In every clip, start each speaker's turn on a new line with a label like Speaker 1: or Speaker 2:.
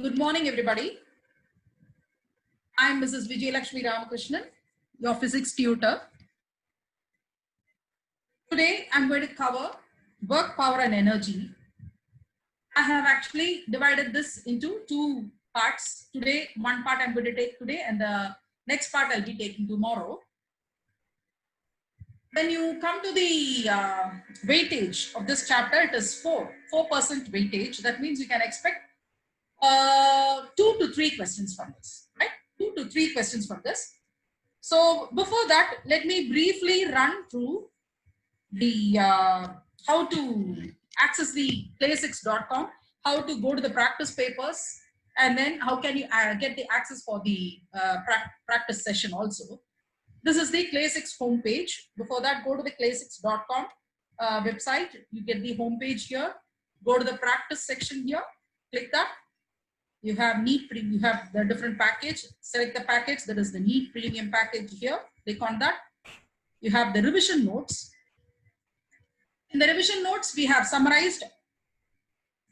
Speaker 1: Good morning, everybody. I'm Mrs. Vijayalakshmi Ramakrishnan, your physics tutor. Today, I'm going to cover work, power, and energy. I have actually divided this into two parts. Today, one part I'm going to take today, and the next part I'll be taking tomorrow. When you come to the weightage of this chapter, it is 4% weightage. That means you can expect 2 to 3 questions from this, right? 2 to 3 questions from this. So before that, let me briefly run through the how to access the play6.com, how to go to the practice papers, and then how can you get the access for the practice session also. This is the Play6 homepage. Before that, go to the play6.com website. You get the homepage here. Go to the practice section here. Click that. You have NEET, you have the different package. Select the package, that is the NEET premium package here. Click on that. You have the revision notes. In the revision notes, we have summarized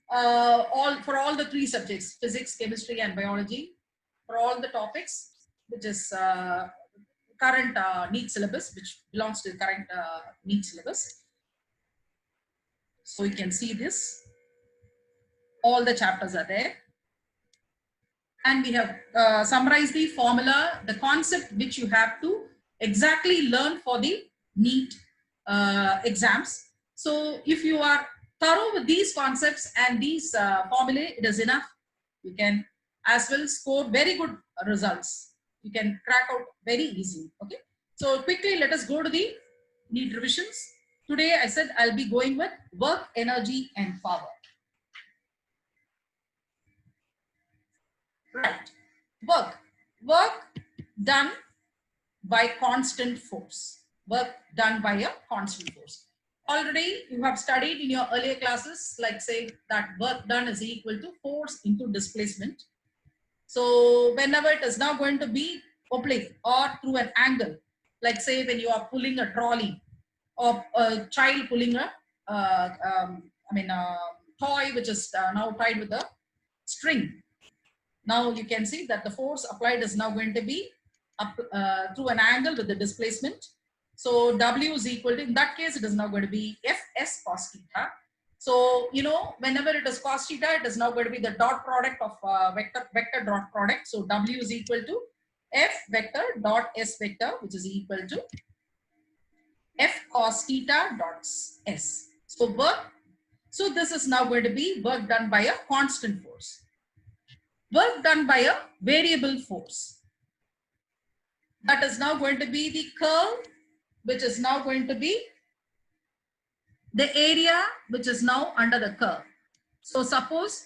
Speaker 1: for all the 3 subjects, physics, chemistry, and biology, for all the topics, which is current NEET syllabus, which belongs to the current NEET syllabus. So you can see this. All the chapters are there. And we have summarized the formula, the concept which you have to exactly learn for the NEET exams. So if you are thorough with these concepts and these formulae, it is enough. You can as well score very good results. You can crack out very easily. Okay. So quickly, let us go to the NEET revisions. Today, I said I'll be going with work, energy, and power. Right. Work done by constant force. Work done by a constant force. Already you have studied in your earlier classes, like say that work done is equal to force into displacement. So whenever it is now going to be oblique or through an angle, like say when you are pulling a trolley or a child pulling a toy which is now tied with a string. Now you can see that the force applied is now going to be up, through an angle with the displacement. So W is equal to, in that case, it is now going to be Fs cos theta. So, you know, whenever it is cos theta, it is now going to be the dot product of vector dot product. So W is equal to F vector dot S vector, which is equal to F cos theta dot S. So so this is now going to be work done by a constant force. Work done by a variable force. That is now going to be the curve, which is now going to be the area which is now under the curve. So suppose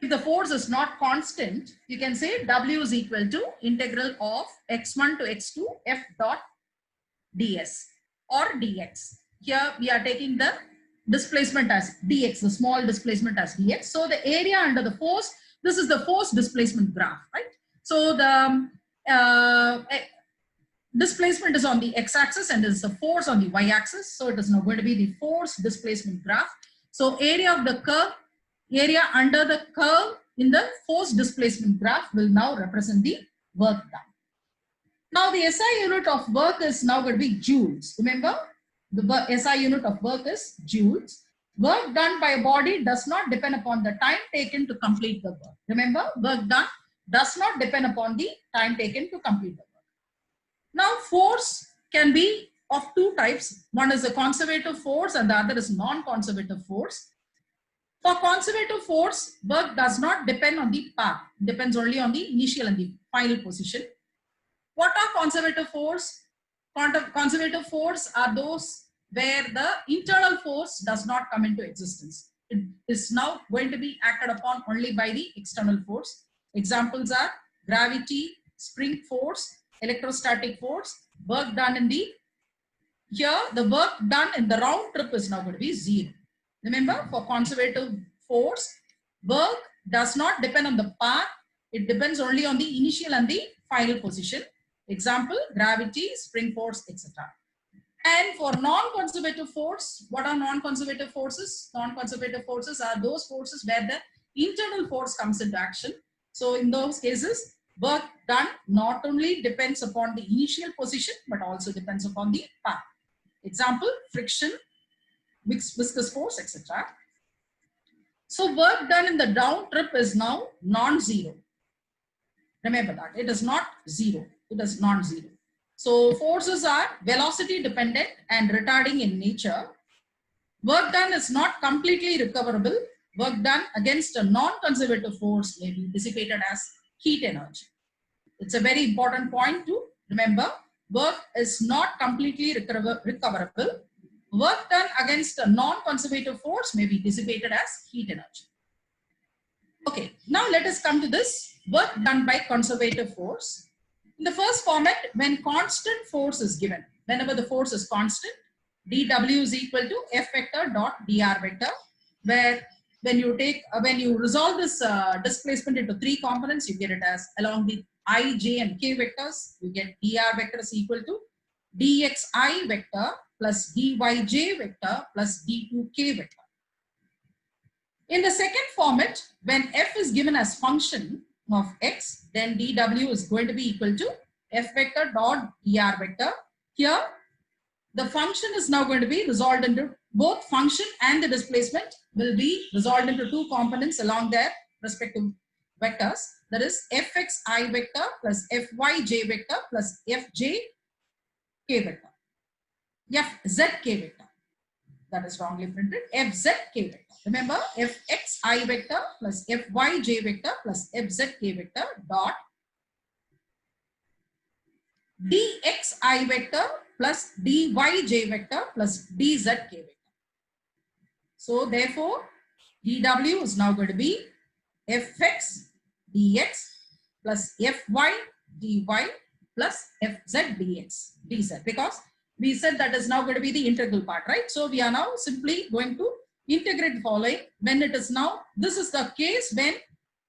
Speaker 1: if the force is not constant, you can say W is equal to integral of x1 to x2 F dot ds or dx. Here we are taking the displacement as dx, the small displacement as dx. So the area under the force, this is the force displacement graph, right? So the displacement is on the x-axis and is the force on the y-axis. So it is now going to be the force displacement graph. So area of the curve, area under the curve in the force displacement graph will now represent the work done. Now the SI unit of work is now going to be joules. Remember, the SI unit of work is joules. Work done by a body does not depend upon the time taken to complete the work. Remember, work done does not depend upon the time taken to complete the work. Now, force can be of 2 types. One is a conservative force and the other is non-conservative force. For conservative force, work does not depend on the path. It depends only on the initial and the final position. What are conservative force? Conservative force are those where the internal force does not come into existence. It is now going to be acted upon only by the external force. Examples are gravity, spring force, electrostatic force. Work done in the, here the work done in the round trip is now going to be 0. Remember, for conservative force, work does not depend on the path. It depends only on the initial and the final position. Example, gravity, spring force, etc. And for non-conservative force, what are non-conservative forces? Non-conservative forces are those forces where the internal force comes into action. So in those cases, work done not only depends upon the initial position, but also depends upon the path. Example, friction, viscous force, etc. So work done in the down trip is now non-zero. Remember that. It is not zero. It is non-zero. So forces are velocity dependent and retarding in nature. Work done is not completely recoverable. Work done against a non-conservative force may be dissipated as heat energy. It's a very important point to remember. Work is not completely recoverable. Work done against a non-conservative force may be dissipated as heat energy. Okay, now let us come to this work done by conservative force. In the first format, when constant force is given, whenever the force is constant, dW is equal to F vector dot dr vector, where when you resolve this displacement into three components, you get it as along the I, J and K vectors, you get dr vector is equal to dxi vector plus dyj vector plus d2k vector. In the second format, when f is given as function of x, then dw is going to be equal to f vector dot dr vector. Here, the function is now going to be resolved into both function and the displacement will be resolved into two components along their respective vectors. That is fxi vector plus fyj vector plus fjk vector. Fzk vector. That is wrongly printed. Fzk vector. Remember, fxi vector plus fyj vector plus fzk vector dot dxi vector plus dyj vector plus dzk vector. So therefore, dw is now going to be fx dx plus fy dy plus fz dz, because we said that is now going to be the integral part, right? So we are now simply going to integrate the following when it is now, this is the case when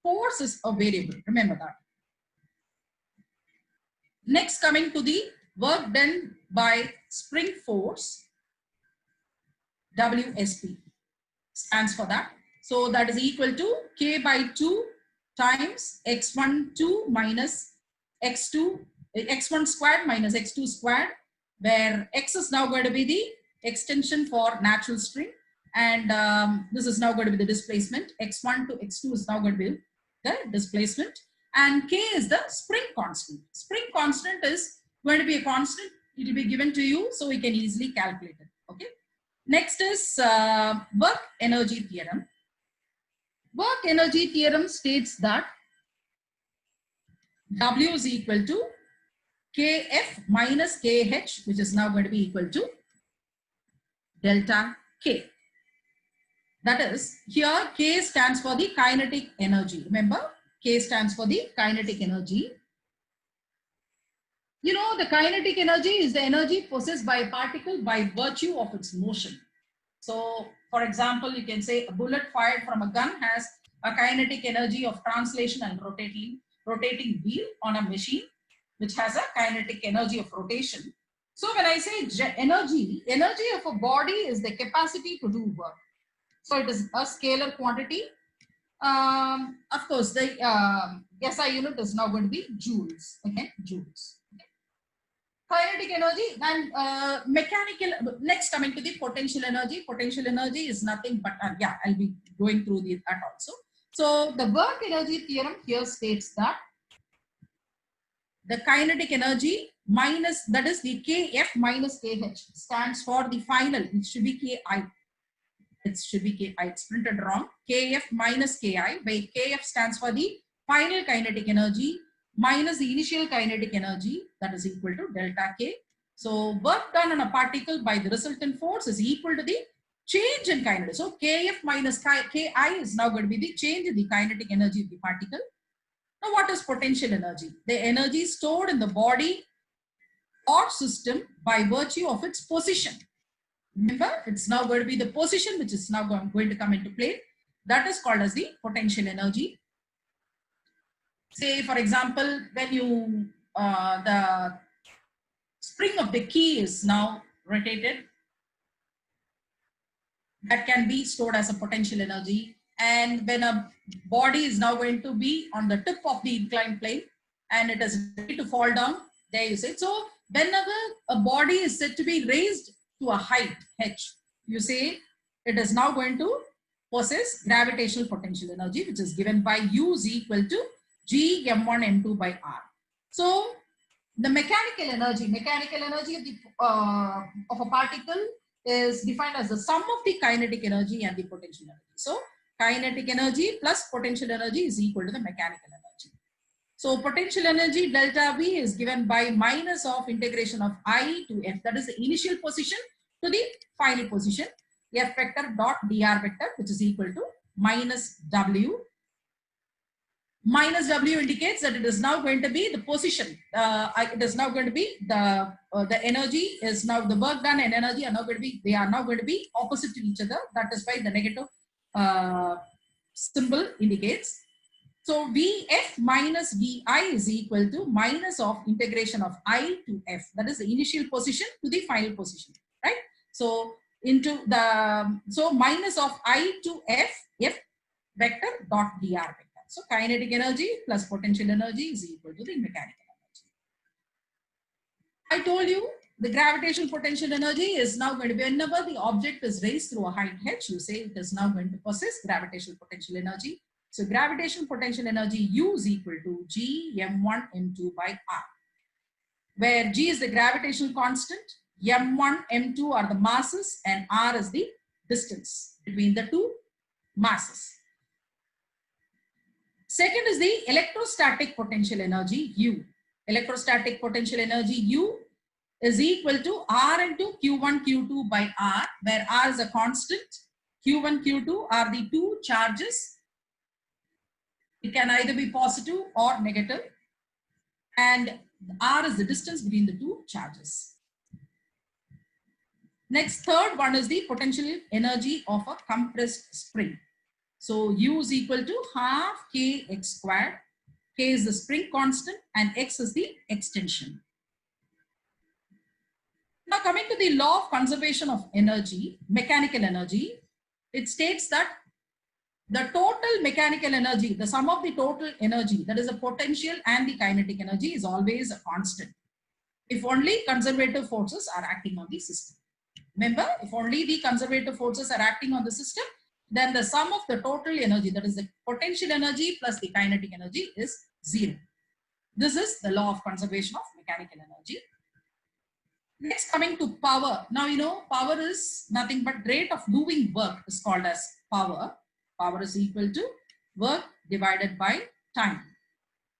Speaker 1: force is a variable. Remember that. Next, coming to the work done by spring force, WSP stands for that. So that is equal to K by 2 times x12 minus x2, x1 squared minus x2 squared, where x is now going to be the extension for natural spring, and this is now going to be the displacement. X1 to x2 is now going to be the displacement, and k is the spring constant. Spring constant is going to be a constant. It will be given to you, so we can easily calculate it. Okay. Next is work energy theorem. Work energy theorem states that W is equal to Kf minus Kh, which is now going to be equal to delta K. That is, here K stands for the kinetic energy. Remember, K stands for the kinetic energy. You know, the kinetic energy is the energy possessed by a particle by virtue of its motion. So, for example, you can say a bullet fired from a gun has a kinetic energy of translation and rotating wheel on a machine, which has a kinetic energy of rotation. So when I say energy of a body is the capacity to do work. So it is a scalar quantity. Of course, the SI unit is now going to be joules. Okay, joules. Okay. Kinetic energy and mechanical. Next, coming to the potential energy. Potential energy is nothing but yeah, I'll be going through that also. So the work energy theorem here states that the kinetic energy minus, that is the Kf minus Kh, stands for the final. It should be Ki. It should be Ki. It's printed wrong. Kf minus Ki, where Kf stands for the final kinetic energy minus the initial kinetic energy, that is equal to delta K. So work done on a particle by the resultant force is equal to the change in kinetic. So Kf minus Ki is now going to be the change in the kinetic energy of the particle. Now, what is potential energy? The energy stored in the body or system by virtue of its position. Remember, it's now going to be the position which is now going to come into play. That is called as the potential energy. Say, for example, when you, the spring of the key is now rotated, that can be stored as a potential energy. And when a body is now going to be on the tip of the inclined plane and it is ready to fall down, there you say. So whenever a body is said to be raised to a height h, you say it is now going to possess gravitational potential energy, which is given by U is equal to G m1 m2 by R. So the mechanical energy of a particle is defined as the sum of the kinetic energy and the potential energy. So kinetic energy plus potential energy is equal to the mechanical energy. So potential energy delta V is given by minus of integration of I to F, that is the initial position to the final position, F vector dot dr vector, which is equal to minus W. Minus W indicates that it is now going to be the position. It is now going to be the energy is now the work done and energy are now going to be, they are now going to be opposite to each other. That is why the negative symbol indicates. So Vf minus Vi is equal to minus of integration of I to F. That is the initial position to the final position, right? So minus of I to F vector dot dr vector. So kinetic energy plus potential energy is equal to the mechanical energy. I told you the gravitational potential energy is now going to be, whenever the object is raised through a height h, you say it is now going to possess gravitational potential energy. So gravitational potential energy U is equal to G m1 m2 by R, where G is the gravitational constant, m1 m2 are the masses, and R is the distance between the two masses. Second is the electrostatic potential energy U. Electrostatic potential energy U is equal to R into Q1 Q2 by R, where R is a constant, Q1 Q2 are the two charges. It can either be positive or negative, and R is the distance between the two charges. Next, third one is the potential energy of a compressed spring. So U is equal to half kx squared. K is the spring constant and x is the extension. Now coming to the law of conservation of energy, mechanical energy, it states that the total mechanical energy, the sum of the total energy, that is the potential and the kinetic energy, is always a constant if only conservative forces are acting on the system. Remember, if only the conservative forces are acting on the system, then the sum of the total energy, that is the potential energy plus the kinetic energy, is zero. This is the law of conservation of mechanical energy. Next, coming to power. Now, you know, power is nothing but rate of doing work is called as power. Power is equal to work divided by time.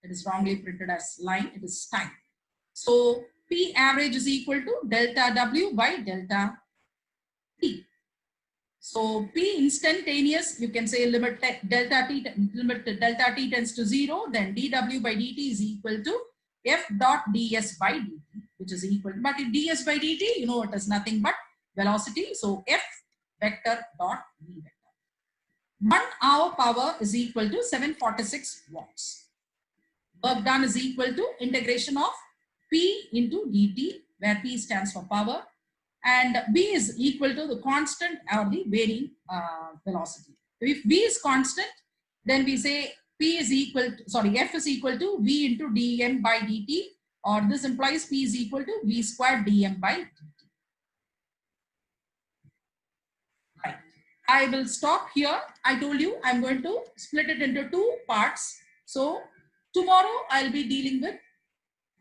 Speaker 1: It is wrongly printed as line, it is time. So P average is equal to delta W by delta T. So P instantaneous, you can say limit delta T tends to 0, then dW by dt is equal to F dot ds by dt, which is equal to, but in ds by dt, you know, it is nothing but velocity. So F vector dot v vector. 1 hour power is equal to 746 watts. Work done is equal to integration of P into dt, where P stands for power, and B is equal to the constant or the varying velocity. If B is constant, then we say P is equal to, F is equal to V into dm by dt, or this implies P is equal to V squared dm by dt. Right. I will stop here. I told you I'm going to split it into two parts. So tomorrow I'll be dealing with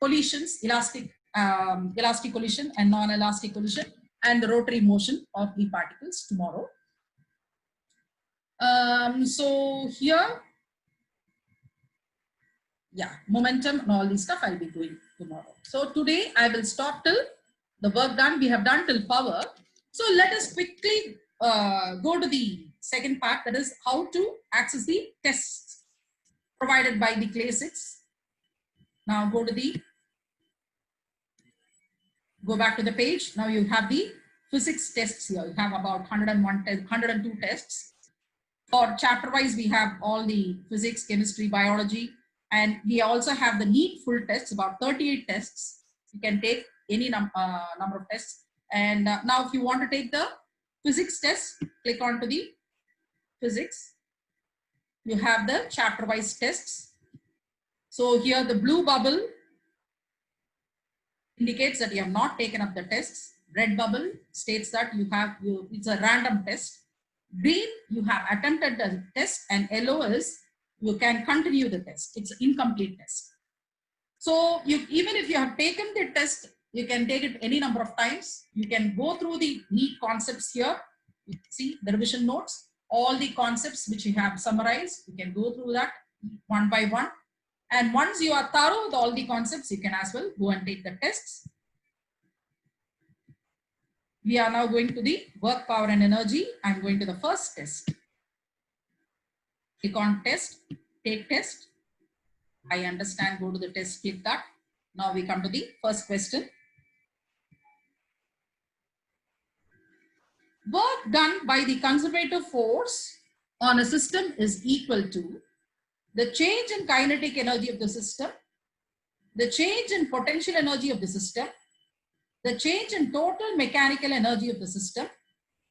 Speaker 1: collisions, elastic collision and non-elastic collision, and the rotary motion of the particles tomorrow. So here, yeah, momentum and all this stuff I'll be doing tomorrow. So today I will stop till the work done. We have done till power. So let us quickly go to the second part, that is how to access the tests provided by the Clay 6. Now go back to the page. Now you have the physics tests here. You have about 102 tests. For chapter wise, we have all the physics, chemistry, biology, and we also have the NEET full tests, about 38 tests. You can take any number of tests. And now if you want to take the physics test, click on to the physics. You have the chapter wise tests. So here the blue bubble indicates that you have not taken up the tests. Red bubble states that it's a random test. Green, you have attempted the test, and yellow is you can continue the test. It's an incomplete test. So even if you have taken the test, you can take it any number of times. You can go through the neat concepts here. You see the revision notes, all the concepts which you have summarized. You can go through that one by one. And once you are thorough with all the concepts, you can as well go and take the tests. We are now going to the work, power, and energy. I'm going to the first test. Click on test, take test. I understand, go to the test, click that. Now we come to the first question. Work done by the conservative force on a system is equal to the change in kinetic energy of the system, the change in potential energy of the system, the change in total mechanical energy of the system,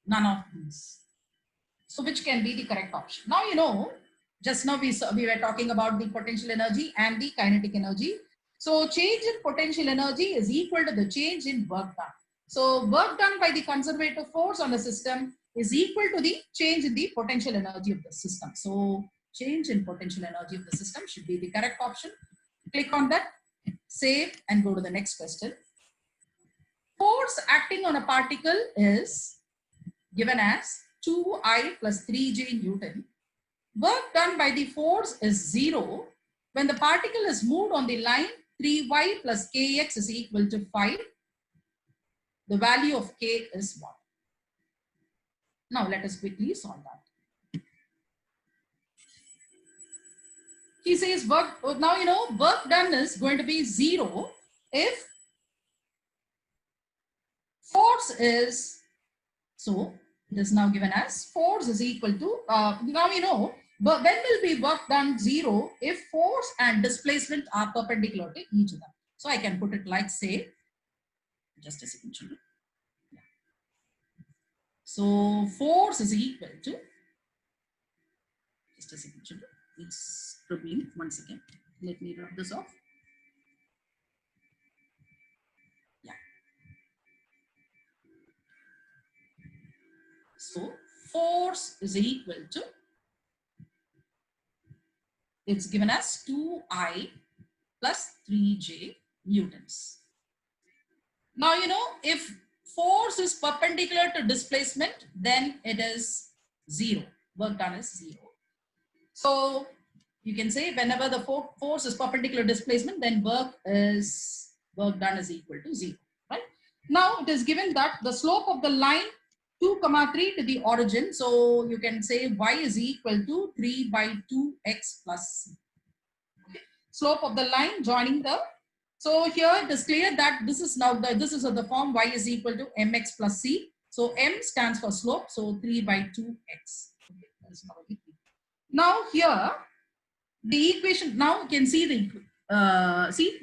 Speaker 1: none of these. So which can be the correct option? Now, you know, just now we were talking about the potential energy and the kinetic energy. So change in potential energy is equal to the change in work done. So work done by the conservative force on the system is equal to the change in the potential energy of the system. So change in potential energy of the system should be the correct option. Click on that, save, and go to the next question. Force acting on a particle is given as 2I plus 3J Newton. Work done by the force is 0 when the particle is moved on the line 3y plus kx is equal to 5. The value of k is 1. Now let us quickly solve that. He says work, now you know work done is going to be 0 if force is, so it is now given as force is equal to, now you know, but when will be work done 0 if force and displacement are perpendicular to each other. So I can put it like, say, just a second, children. Yeah. So force is equal to, just a second, children. It's scribbling once again. Let me rub this off. Yeah. So force is equal to, it's given as 2I plus 3J newtons. Now, you know, if force is perpendicular to displacement, then it is 0. Work done is 0. So you can say whenever the force is perpendicular to displacement, then work done is equal to 0. Right? Now it is given that the slope of the line 2, 3 to the origin. So you can say y is equal to 3 by 2x plus c. Okay. Slope of the line joining the, so here it is clear that this is now this is of the form y is equal to mx plus c. So m stands for slope. So 3 by 2x. Okay, that is now here the equation, now you can see the see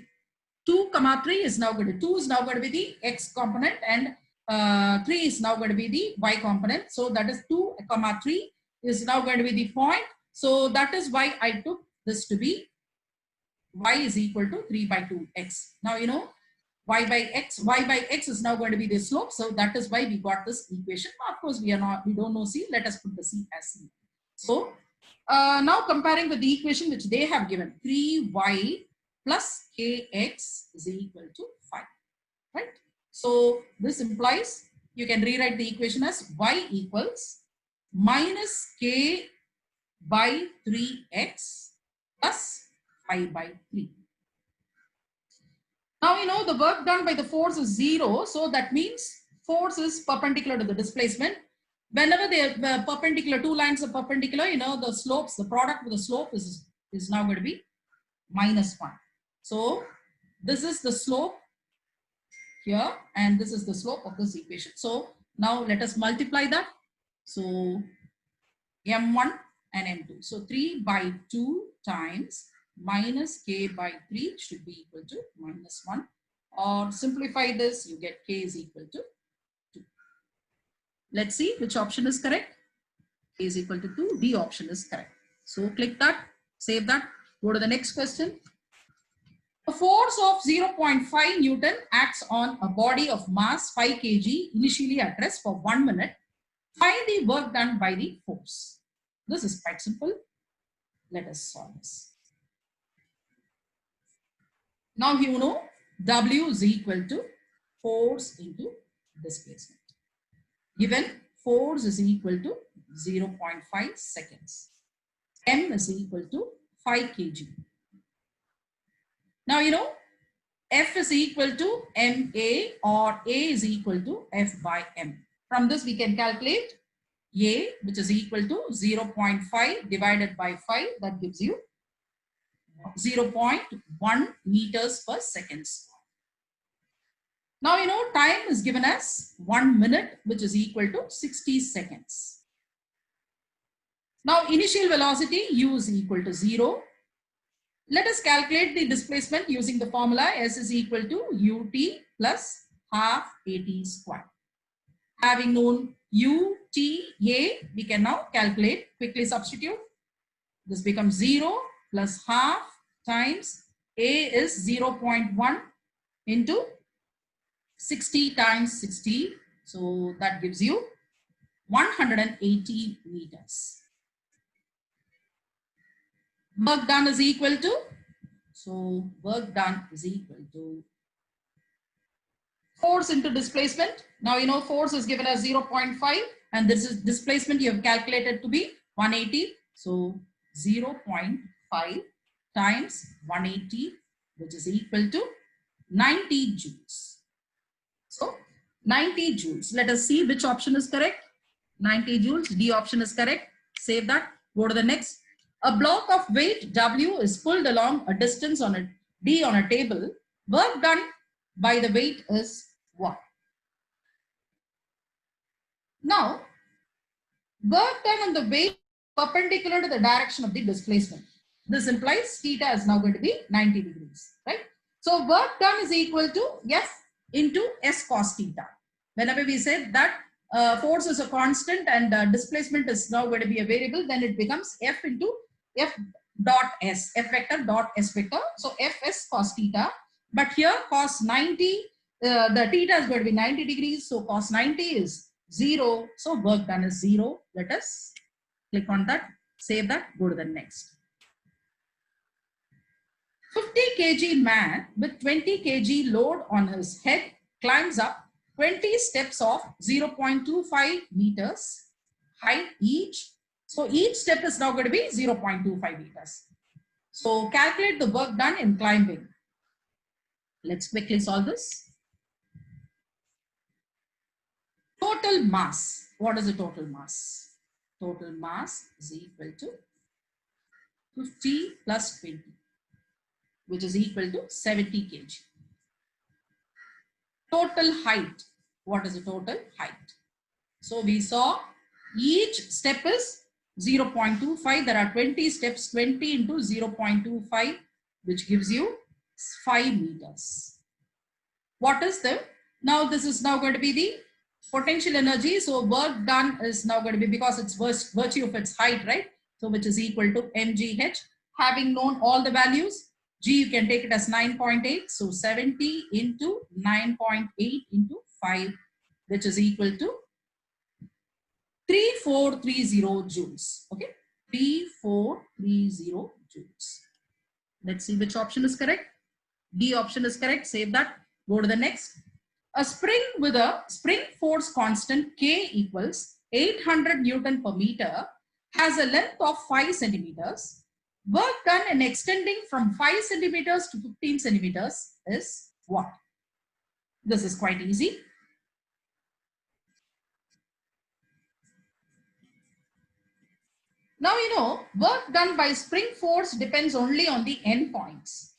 Speaker 1: 2, 3 is now going to, 2 is now going to be the x component, and 3 is now going to be the y component. So that is 2, 3 is now going to be the point. So that is why I took this to be y is equal to 3 by 2x. Now, you know, y by x is now going to be the slope. So that is why we got this equation. Of course, we don't know c. Let us put the c as c. So now comparing with the equation which they have given, 3y plus kx is equal to 5, right? So this implies you can rewrite the equation as y equals minus k by 3x plus 5 by 3. Now you know the work done by the force is 0, so that means force is perpendicular to the displacement. Whenever the perpendicular, two lines are perpendicular, you know, the slopes, the product with the slope is now going to be minus 1. So this is the slope here, and this is the slope of this equation. So now let us multiply that. So m1 and m2. So 3 by 2 times minus k by 3 should be equal to minus 1. Or simplify this, you get k is equal to Let's see which option is correct. A is equal to 2. D option is correct. So click that, save that, go to the next question. A force of 0.5 Newton acts on a body of mass 5 kg initially at rest for 1 minute. Find the work done by the force. This is quite simple. Let us solve this. Now you know W is equal to force into displacement. Given force is equal to 0.5 seconds. M is equal to 5 kg. Now you know F is equal to MA or A is equal to F by M. From this we can calculate A, which is equal to 0.5 divided by 5, that gives you 0.1 meters per second. Now you know time is given as 1 minute, which is equal to 60 seconds. Now initial velocity U is equal to 0. Let us calculate the displacement using the formula S is equal to UT plus half AT square. Having known UTA, we can now calculate, quickly substitute. This becomes 0 plus half times A is 0.1 into 60 times 60. So that gives you 180 meters. Work done is equal to, so work done is equal to force into displacement. Now you know force is given as 0.5 and this is displacement you have calculated to be 180. So 0.5 times 180, which is equal to 90 joules. So 90 joules. Let us see which option is correct. 90 joules. D option is correct. Save that. Go to the next. A block of weight W is pulled along a distance on a D on a table. Work done by the weight is what? Now, work done on the weight perpendicular to the direction of the displacement. This implies theta is now going to be 90 degrees, right? So work done is equal to F into S cos theta. Whenever we said that force is a constant and displacement is now going to be a variable, then it becomes F into F dot S, F vector dot S vector. So Fs cos theta, but here cos 90, the theta is going to be 90 degrees. So cos 90 is 0. So work done is 0. Let us click on that, save that, go to the next. 50 kg man with 20 kg load on his head climbs up 20 steps of 0.25 meters height each. So each step is now going to be 0.25 meters. So calculate the work done in climbing. Let's quickly solve this. Total mass. What is the total mass? Total mass is equal to 50 plus 20, which is equal to 70 kg. Total height. What is the total height? So we saw each step is 0.25. There are 20 steps, 20 into 0.25, which gives you 5 meters. What is the, now this is now going to be the potential energy. So work done is now going to be, because it's virtue of its height, right? So which is equal to mgh. Having known all the values, G you can take it as 9.8. So 70 into 9.8 into 5, which is equal to 3430 joules. Okay, 3430 joules. Let's see which option is correct. D option is correct. Save that. Go to the next. A spring with a spring force constant K equals 800 Newton per meter has a length of 5 centimeters. Work done in extending from 5 centimeters to 15 centimeters is what? This is quite easy. Now you know work done by spring force depends only on the endpoints.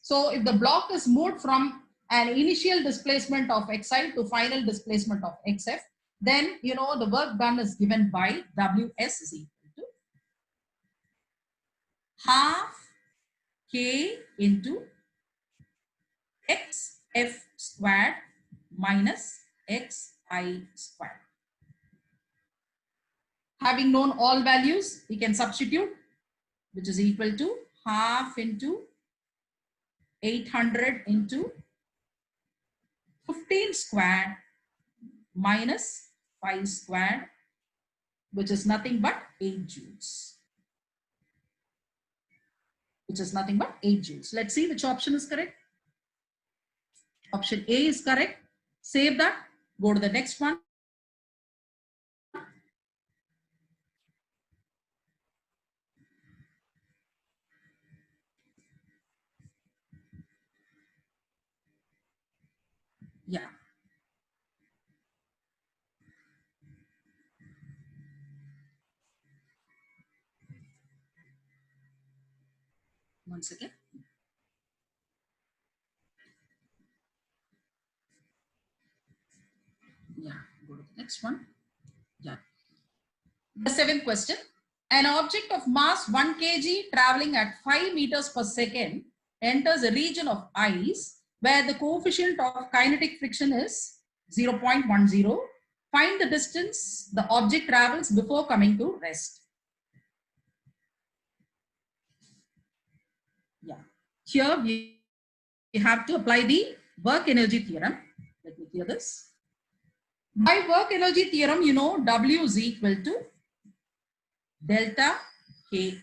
Speaker 1: So if the block is moved from an initial displacement of xi to final displacement of xf, then you know the work done is given by Ws is equal to half k into xf squared minus xi squared. Having known all values, we can substitute, which is equal to half into 800 into 15 squared minus 5 squared, which is nothing but 8 joules. Which is nothing but 8 joules. Let's see which option is correct. Option A is correct. Save that. Go to the next one. Yeah. One second. Yeah. Go to the next one. Yeah. The seventh question. An object of mass 1 kg traveling at 5 meters per second enters a region of ice where the coefficient of kinetic friction is 0.10. Find the distance the object travels before coming to rest. Yeah. Here we have to apply the work energy theorem. Let me clear this. By work energy theorem, you know W is equal to delta Ke.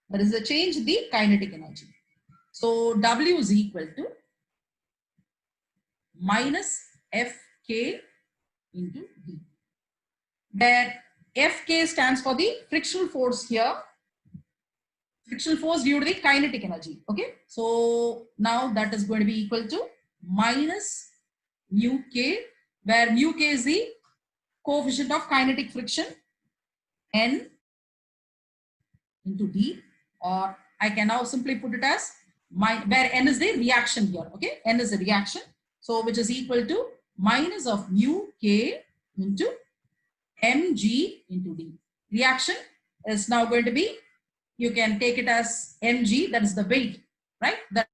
Speaker 1: There is a change in the kinetic energy. So W is equal to minus Fk into D. Where Fk stands for the frictional force here. Frictional force due to the kinetic energy. Okay. So now that is going to be equal to minus mu K, where mu K is the coefficient of kinetic friction, N into D, or I can now simply put it as where N is the reaction here. Okay. N is the reaction. So which is equal to minus of mu K into mg into D. Reaction is now going to be, you can take it as mg, that is the weight, right? That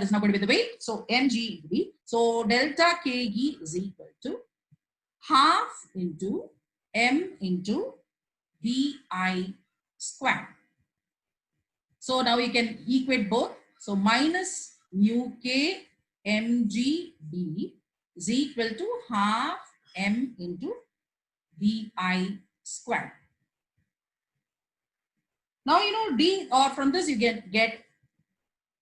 Speaker 1: is now going to be the weight. So mg into D. So delta Ke is equal to half into m into Vi square. So now you can equate both. So minus mu K mg D is equal to half m into Vi square. Now you know D, or from this you get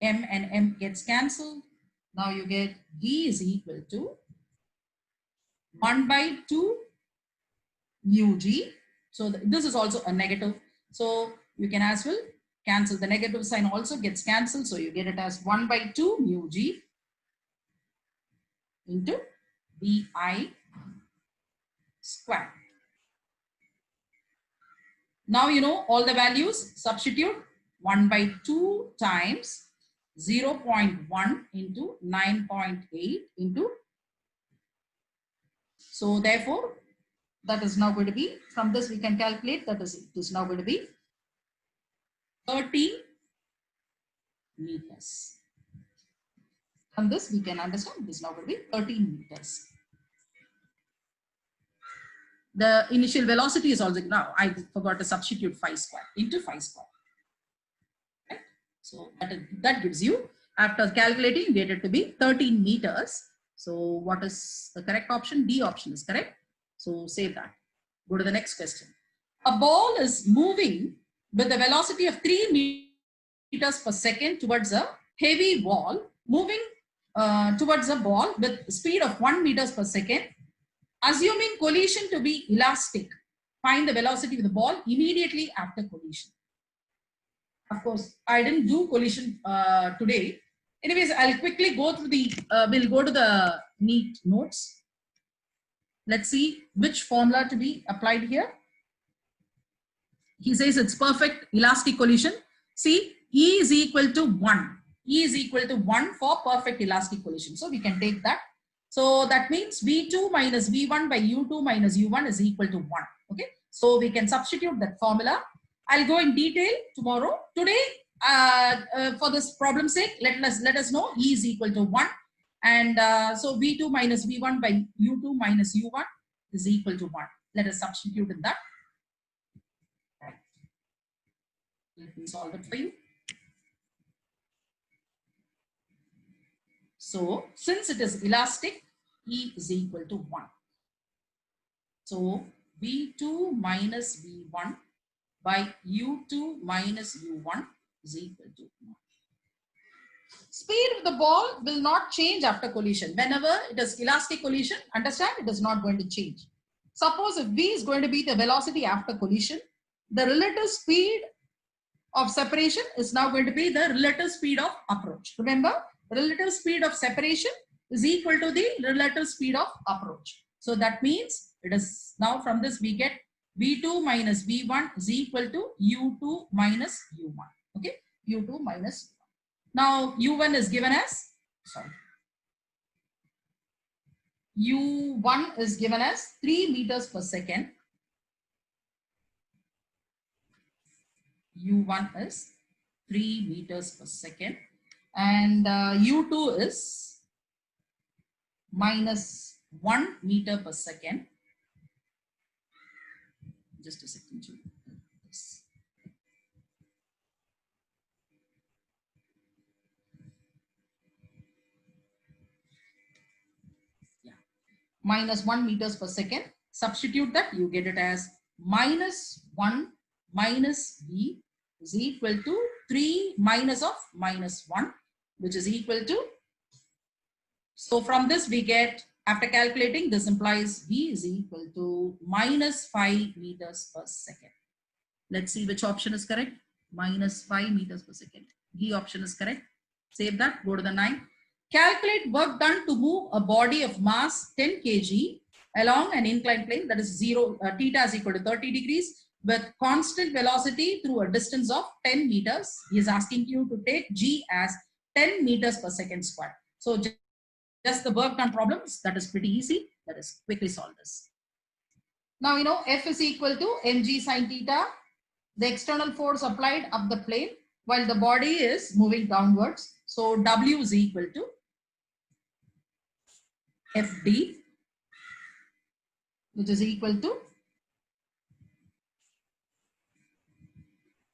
Speaker 1: m and m gets cancelled. Now you get D is equal to 1 by 2 mu G. So this is also a negative. So you can as well cancel, the negative sign also gets cancelled. So you get it as 1 by 2 mu G into Vi square. Now you know all the values. Substitute 1 by 2 times 0.1 into 9.8 into. So therefore, that is now going to be, from this we can calculate that is, it is now going to be 13 meters. From this we can understand this is now going to be 13 meters. The initial velocity is also, now I forgot to substitute 5 square into 5 square. Right? So that gives you, after calculating, you get it to be 13 meters. So what is the correct option? D option is correct. So save that. Go to the next question. A ball is moving with a velocity of 3 meters per second towards a heavy wall, moving towards a ball with speed of 1 meters per second. Assuming collision to be elastic, find the velocity of the ball immediately after collision. Of course, I didn't do collision today. Anyways, I'll quickly go through the, we'll go to the neat notes. Let's see which formula to be applied here. He says it's perfect elastic collision. See, E is equal to 1. E is equal to 1 for perfect elastic collision. So we can take that. So that means V2 minus V1 by U2 minus U1 is equal to 1. Okay. So we can substitute that formula. I'll go in detail tomorrow. Today, for this problem's sake, let us know E is equal to 1. And so V2 minus V1 by U2 minus U1 is equal to 1. Let us substitute in that. Let me solve it for you. So since it is elastic, E is equal to 1. So V2 minus V1 by U2 minus U1 is equal to 1. Speed of the ball will not change after collision. Whenever it is elastic collision, understand it is not going to change. Suppose if V is going to be the velocity after collision, the relative speed of separation is now going to be the relative speed of approach. Remember, relative speed of separation is equal to the relative speed of approach. So that means it is now from this we get V2 minus V1 is equal to U2 minus U1. Okay, U2 minus U1. Now U1 is given as, sorry, U1 is given as 3 meters per second. U1 is 3 meters per second and U2 is minus 1 meter per second. Just a second. Yeah, minus 1 meters per second. Substitute that, you get it as minus 1 minus V is equal to 3 minus of minus 1, which is equal to, so from this we get, after calculating, this implies V is equal to minus 5 meters per second. Let's see which option is correct. Minus 5 meters per second. D option is correct. Save that, go to the 9. Calculate work done to move a body of mass 10 kg along an inclined plane, that is theta is equal to 30 degrees with constant velocity through a distance of 10 meters. He is asking you to take G as 10 meters per second squared. So just the work done problems, that is pretty easy. Let us quickly solve this. Now you know F is equal to mg sine theta, the external force applied up the plane while the body is moving downwards. So W is equal to FD, which is equal to,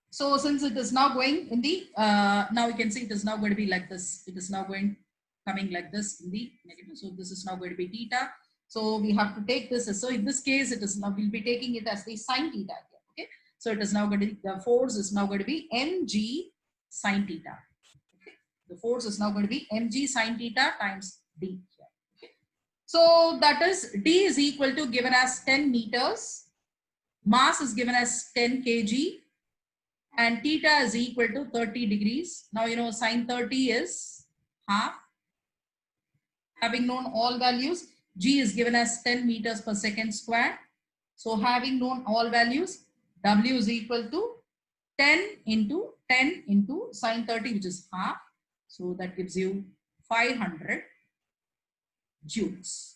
Speaker 1: so since it is now going in the, now you can see it is now going to be like this. It is now coming like this in the negative. So this is now going to be theta. So we have to take this. So in this case, it is now, we'll be taking it as the sine theta here. Okay. So it is now going to be, the force is now going to be mg sine theta. Okay. The force is now going to be mg sine theta times d. Okay. So that is d is equal to, given as 10 meters, mass is given as 10 kg, and theta is equal to 30 degrees. Now you know sine 30 is half. Having known all values, G is given as 10 meters per second squared. So having known all values, W is equal to 10 into sine 30, which is half. So that gives you 500 joules.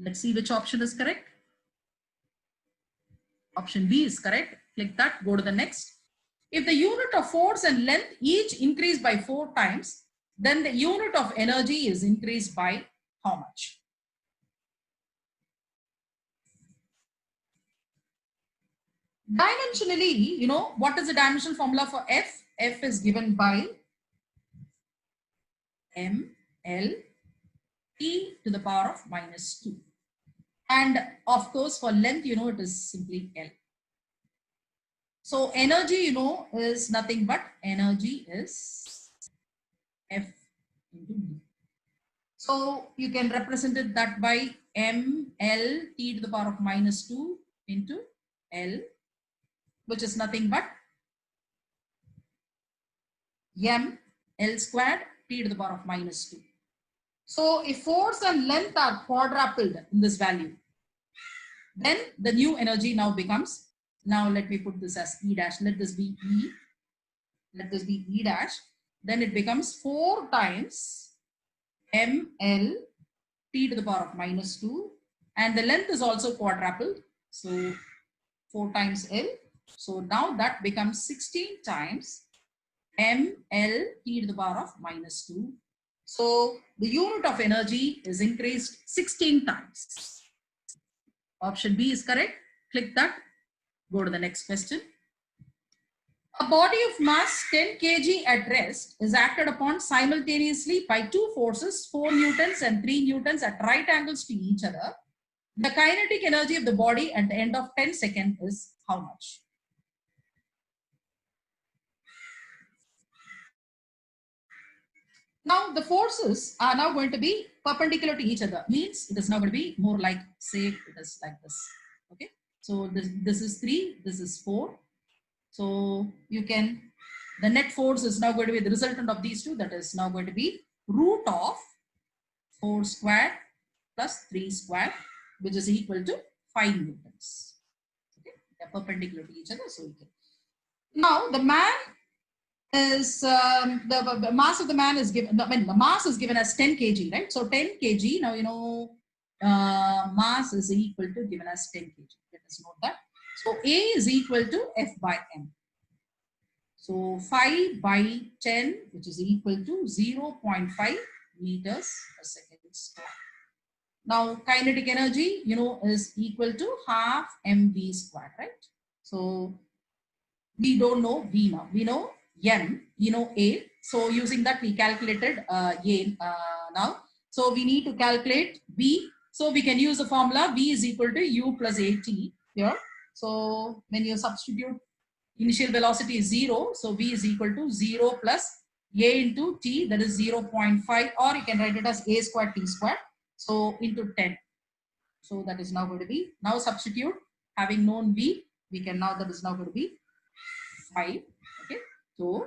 Speaker 1: Let's see which option is correct. Option B is correct. Click that, go to the next. If the unit of force and length each increase by 4 times, then the unit of energy is increased by how much? Dimensionally, you know, what is the dimensional formula for F? F is given by ml t to the power of minus 2. And of course, for length, you know, it is simply L. So energy, you know, is nothing but energy is F into D. So you can represent it that by ml t to the power of minus 2 into L, which is nothing but m L squared t to the power of minus 2. So if force and length are quadrupled in this value, then the new energy now becomes, now let me put this as E dash, let this be E, let this be E dash, then it becomes 4 times ml t to the power of minus 2, and the length is also quadrupled, so 4 times L. So now that becomes 16 times ml t to the power of minus 2. So the unit of energy is increased 16 times. Option B is correct. Click that. Go to the next question. A body of mass 10 kg at rest is acted upon simultaneously by two forces, 4 newtons and 3 newtons at right angles to each other. The kinetic energy of the body at the end of 10 seconds is how much? Now the forces are now going to be perpendicular to each other. Means it is now going to be more like, say it is like this. Okay. So this is 3, this is 4. So you can, the net force is now going to be the resultant of these two. That is now going to be root of 4 squared plus 3 squared, which is equal to 5 newtons. Okay, they're perpendicular to each other. So you can. Now the man is the mass of the man is given. I mean, the mass is given as 10 kg, right? So 10 kg. Now you know mass is equal to given as 10 kg. Let us note that. So A is equal to F by M. So 5 by 10, which is equal to 0.5 meters per second square. Now kinetic energy, you know, is equal to half mv squared, right? So we don't know V now. We know M, we know A. So using that we calculated A now. So we need to calculate V. So we can use the formula V is equal to U plus AT here. So when you substitute, initial velocity is 0. So V is equal to 0 plus A into T, that is 0.5, or you can write it as A squared T squared. So into 10. So that is now going to be, now substitute, having known V, we can now, that is now going to be 5. Okay. So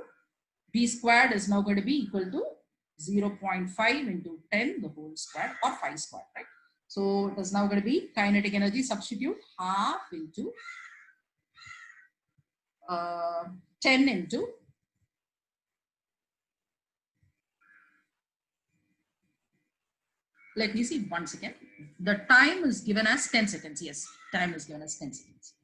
Speaker 1: V squared is now going to be equal to 0.5 into 10 the whole square, or 5 squared, right? So it is now going to be kinetic energy, substitute half into 10 into let me see once again. The time is given as 10 seconds. Yes, time is given as 10 seconds.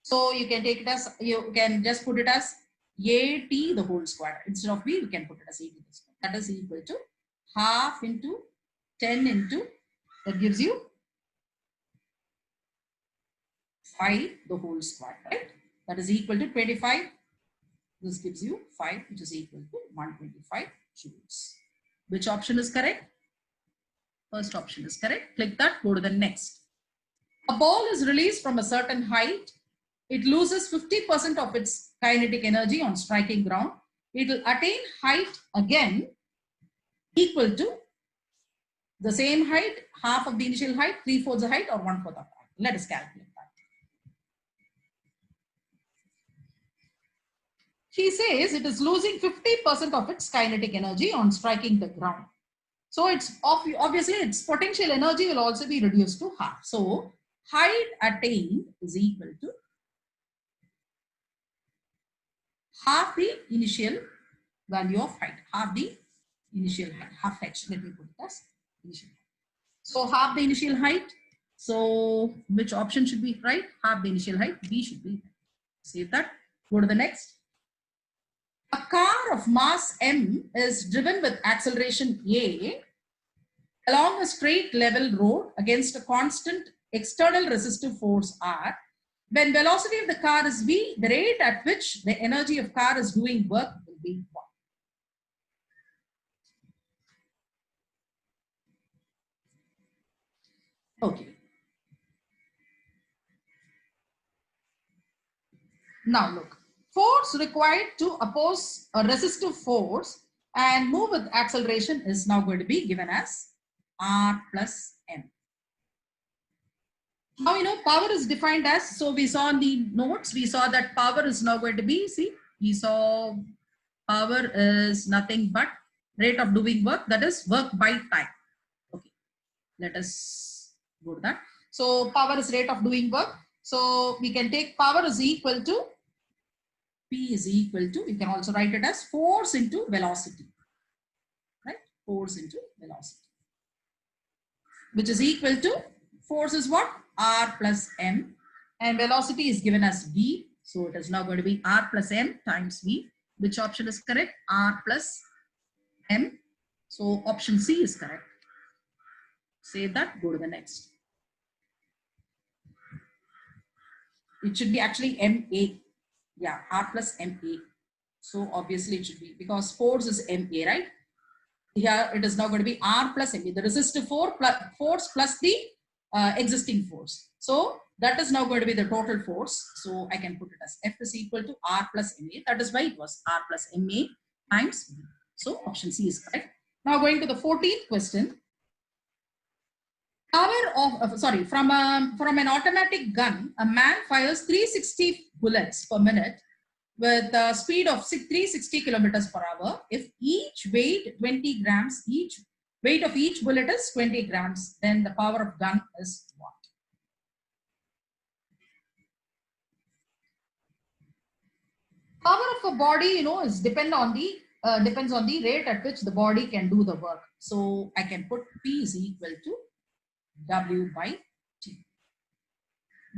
Speaker 1: So you can take it as, you can just put it as AT the whole square. Instead of V, we can put it as AT the square. That is equal to half into 10 into, that gives you 5 the whole square, right? That is equal to 25. This gives you 5, which is equal to 125 joules. Which option is correct? First option is correct. Click that, go to the next. A ball is released from a certain height. It loses 50% of its kinetic energy on striking ground. It will attain height again equal to the same height, half of the initial height, 3/4 the height, or 1/4 of the height. Let us calculate that. He says it is losing 50% of its kinetic energy on striking the ground. So it's obviously its potential energy will also be reduced to half. So height attained is equal to half the initial value of height, half the initial height, half h. Let me put it as initial height. So half the initial height. So which option should be right? Half the initial height. B should be. Save that. Go to the next. A car of mass m is driven with acceleration a along a straight level road against a constant external resistive force r. When velocity of the car is v, the rate at which the energy of car is doing work will be 1. Okay. Now look, force required to oppose a resistive force and move with acceleration is now going to be given as R plus M. Now you know power is defined as, so we saw in the notes, we saw that power is now going to be, see, we saw power is nothing but rate of doing work, that is work by time. Okay, let us go to that. So power is rate of doing work. So we can take power is equal to, P is equal to, you can also write it as force into velocity, right? Force into velocity, which is equal to, force is what? R plus M, and velocity is given as V. So it is now going to be R plus M times V. Which option is correct? R plus M. So option C is correct. Save that, go to the next. it should be actually MA. Yeah, R plus MA. So obviously it should be, because force is MA, right? Here it is now going to be R plus MA, the resistive force plus the existing force. So that is now going to be the total force. So I can put it as F is equal to R plus MA. That is why it was R plus MA times B. So option C is correct. Now going to the 14th question. Power of, from an automatic gun, a man fires 360 bullets per minute with a speed of 360 kilometers per hour. If each weight 20 grams, each weight of each bullet is 20 grams, then the power of gun is what? Power of a body, is depends on the rate at which the body can do the work. So I can put P is equal to W by T.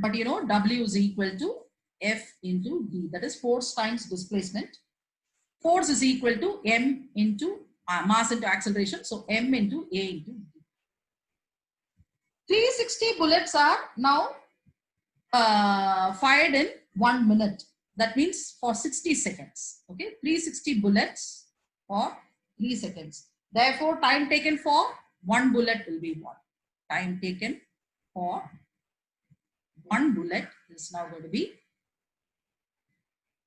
Speaker 1: But W is equal to F into D, that is force times displacement. Force is equal to M into mass into acceleration, so M into A into D. 360 bullets are now fired in 1 minute. That means for 60 seconds. Okay, 360 bullets for 3 seconds. Therefore, time taken for 1 bullet will be what? Time taken for 1 bullet is now going to be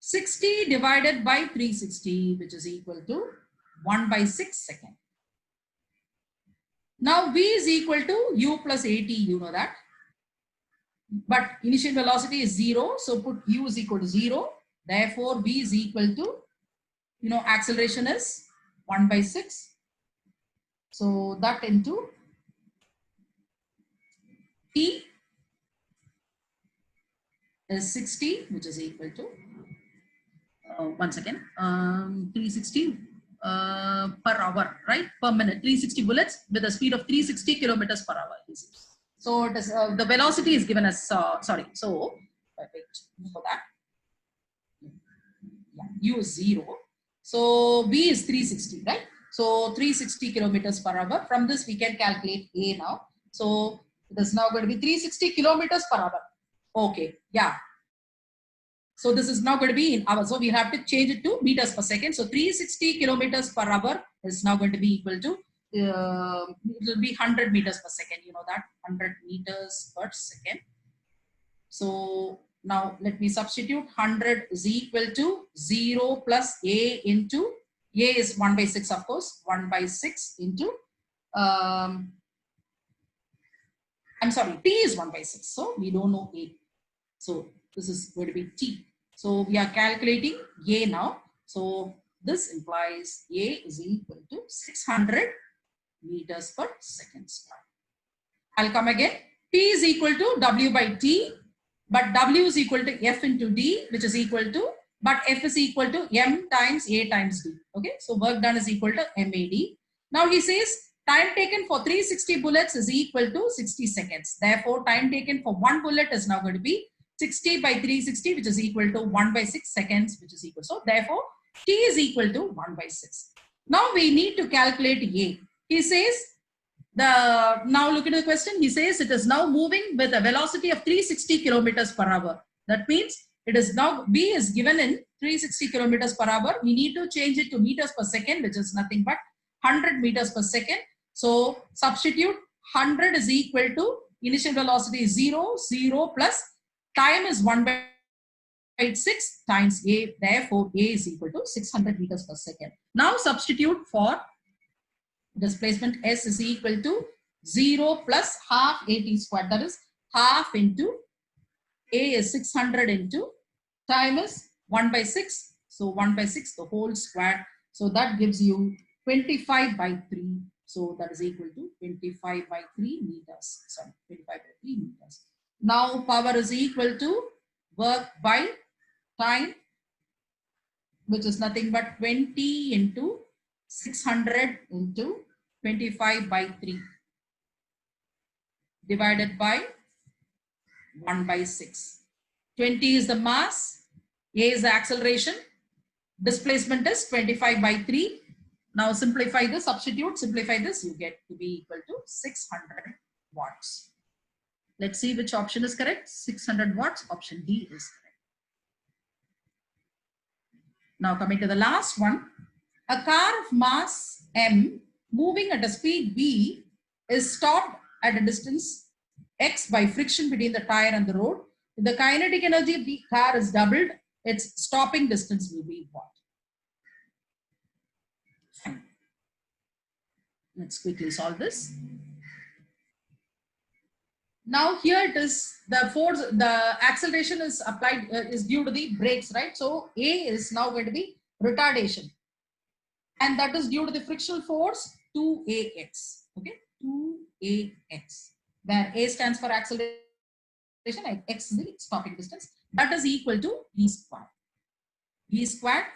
Speaker 1: 60 divided by 360, which is equal to 1 by 6 seconds. Now V is equal to U plus AT, you know that. But initial velocity is 0, so put U is equal to 0. Therefore, V is equal to, acceleration is 1 by 6. So that into T is 60, which is equal to, 1 second, 360 per hour, right? Per minute, 360 bullets with a speed of 360 kilometers per hour. So it is, the velocity is given as, sorry, so wait for that. Yeah, U is 0. So V is 360, right? So 360 kilometers per hour. From this, we can calculate A now. So it is now going to be 360 kilometers per hour. Okay, yeah. So this is now going to be in hours. So we have to change it to meters per second. So 360 kilometers per hour is now going to be equal to, it will be 100 meters per second. You know that, 100 meters per second. So now let me substitute. 100 is equal to 0 plus A into, A is 1 by 6, of course, 1 by 6 into, I'm sorry, T is 1 by 6. So we don't know A. So this is going to be T. So we are calculating A now. So this implies A is equal to 600 meters per second square. I'll come again. P is equal to W by T, but W is equal to F into D, which is equal to, but F is equal to M times A times D. Okay, so work done is equal to MAD. Now he says time taken for 360 bullets is equal to 60 seconds. Therefore, time taken for 1 bullet is now going to be 60 by 360, which is equal to 1 by 6 seconds, which is equal. So therefore, T is equal to 1 by 6. Now we need to calculate A. He says, now look at the question. He says it is now moving with a velocity of 360 kilometers per hour. That means it is now, B is given in 360 kilometers per hour. We need to change it to meters per second, which is nothing but 100 meters per second. So substitute 100 is equal to initial velocity is 0, 0 plus time is 1 by 6 times A. Therefore, A is equal to 600 meters per second. Now substitute for displacement. S is equal to 0 plus half AT squared. That is half into A is 600 into time is 1 by 6. So 1 by 6 the whole squared. So that gives you 25 by 3. So that is equal to 25 by 3 meters. Sorry, 25 by 3 meters. Now power is equal to work by time, which is nothing but 20 into 600 into 25 by 3 divided by 1 by 6. 20 is the mass, A is the acceleration, displacement is 25 by 3. Now simplify this, substitute, simplify this, you get to be equal to 600 watts. Let's see which option is correct. 600 watts. Option D is correct. Now coming to the last one. A car of mass m moving at a speed v is stopped at a distance x by friction between the tire and the road. If the kinetic energy of the car is doubled, its stopping distance will be what? Fine. Let's quickly solve this. Now here it is, the force, the acceleration is applied, is due to the brakes, right? So A is now going to be retardation. And that is due to the frictional force 2ax, okay? 2ax, where A stands for acceleration and x is the stopping distance. That is equal to v squared. V squared.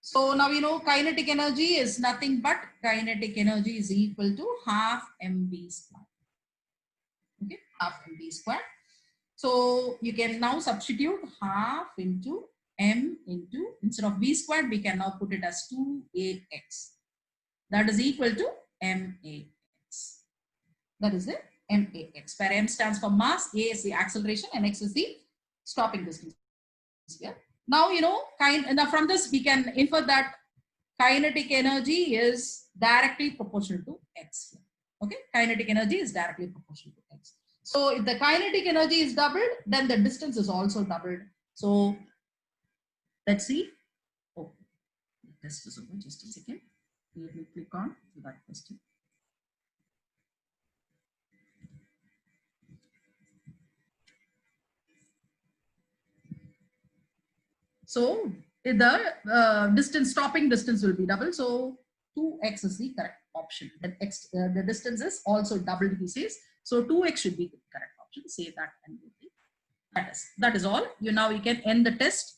Speaker 1: So now you know kinetic energy is nothing but kinetic energy is equal to half mv squared. Okay, half mv squared. So you can now substitute half into m into, instead of v squared, we can now put it as 2ax. That is equal to max. That is the max, where m stands for mass, a is the acceleration, and x is the stopping distance. Yeah. Now, you know, from this we can infer that kinetic energy is directly proportional to x. Okay, kinetic energy is directly proportional to x. So if the kinetic energy is doubled, then the distance is also doubled. So let's see. Oh, the test is over. Just a second. Let me click on that question. So the distance, stopping distance will be double. So 2x is the correct option. Then x, the distance is also doubled, he says. So 2x should be the correct option. Say that and that is all. Now you can end the test.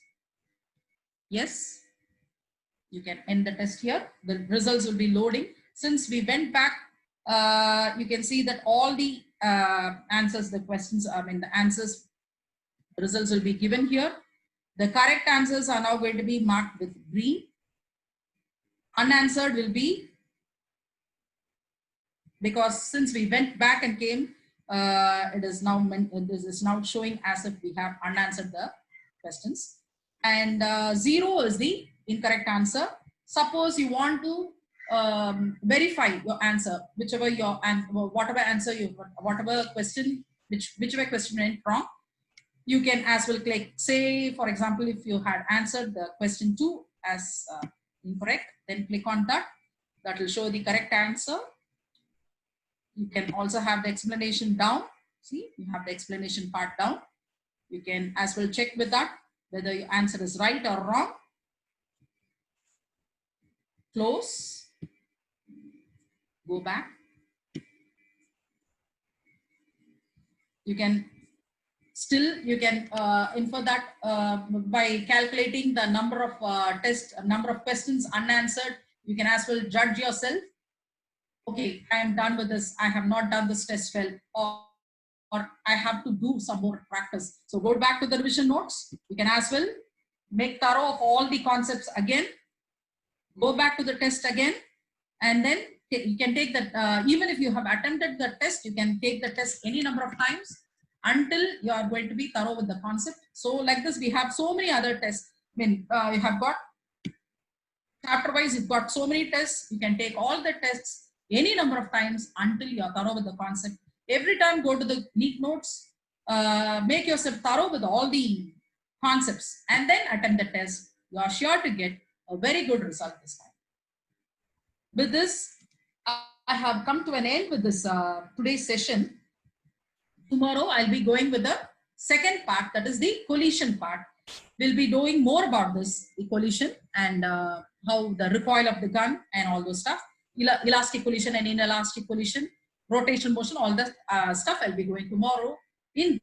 Speaker 1: Yes, you can end the test here. The results will be loading. Since we went back, you can see that all the answers, the questions, the answers, the results will be given here. The correct answers are now going to be marked with green. Unanswered will be, because since we went back and came, this is now showing as if we have unanswered the questions. And 0 is the incorrect answer. Suppose you want to verify your answer, whichever question, whichever question went wrong, you can as well click, say for example, if you had answered the question 2 as incorrect, then click on that. That will show the correct answer. You can also have the explanation down. See, you have the explanation part down. You can as well check with that whether your answer is right or wrong. Close. Go back. You can still, you can infer that by calculating the number of number of questions unanswered. You can as well judge yourself. Okay, I am done with this. I have not done this test well, or I have to do some more practice. So go back to the revision notes. You can as well make thorough of all the concepts again. Go back to the test again, and then you can take that. Even if you have attempted the test, you can take the test any number of times until you are going to be thorough with the concept. So like this, we have so many other tests. I mean, you have got chapter wise, you've got so many tests. You can take all the tests any number of times until you are thorough with the concept. Every time go to the neat notes, make yourself thorough with all the concepts, and then attempt the test. You are sure to get a very good result this time. With this, I have come to an end with this today's session. Tomorrow I'll be going with the second part, that is the collision part. We'll be doing more about this, the collision, and how the recoil of the gun and all those stuff. Elastic collision and inelastic collision, rotation motion, all that stuff I'll be going tomorrow in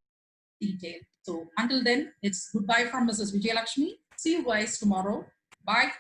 Speaker 1: detail. So until then, it's goodbye from Mrs. Vijayalakshmi. See you guys tomorrow. Bye.